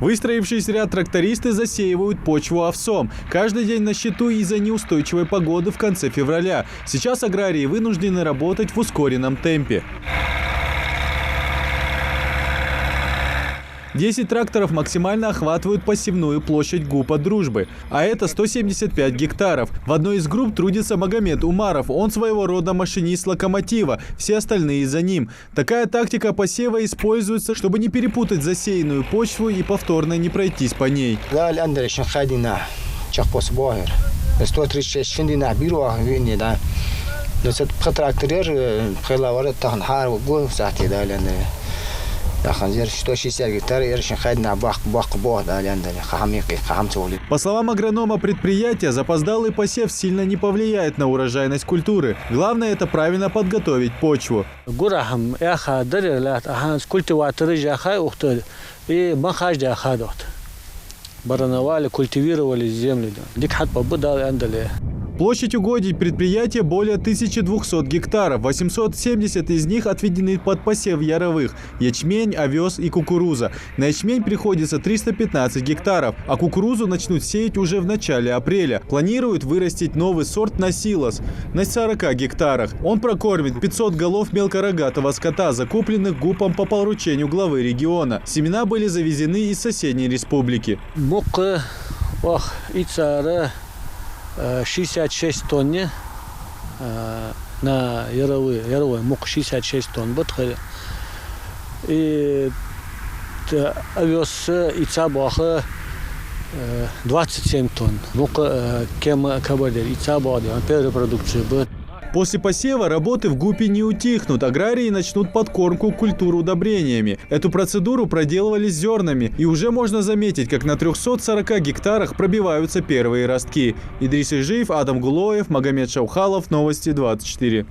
Выстроившись в ряд, трактористы засеивают почву овсом. Каждый день на счету из-за неустойчивой погоды в конце февраля. Сейчас аграрии вынуждены работать в ускоренном темпе. 10 тракторов максимально охватывают посевную площадь ГУПа «Дружбы», а это 175 гектаров. В одной из групп трудится Магомед Умаров. Он своего рода машинист локомотива, все остальные за ним. Такая тактика посева используется, чтобы не перепутать засеянную почву и повторно не пройтись по ней. По словам агронома предприятия, запоздалый посев сильно не повлияет на урожайность культуры. Главное – это правильно подготовить почву. Барановали, культивировали землю. Площадь угодий предприятия более 1200 гектаров. 870 из них отведены под посев яровых – ячмень, овес и кукуруза. На ячмень приходится 315 гектаров, а кукурузу начнут сеять уже в начале апреля. Планируют вырастить новый сорт на силос на 40 гектарах. Он прокормит 500 голов мелкорогатого скота, закупленных ГУПом по поручению главы региона. Семена были завезены из соседней республики. 66 тонн на яровой мук 66 тонн. И овес и цабаха 27 тонн. Мук кем кабадер и цабаха репродукции будет. После посева работы в ГУПе не утихнут. Аграрии начнут подкормку культур удобрениями. Эту процедуру проделывали с зернами. И уже можно заметить, как на 340 гектарах пробиваются первые ростки. Идрис Ижиев, Адам Гулоев, Магомед Шаухалов. Новости 24.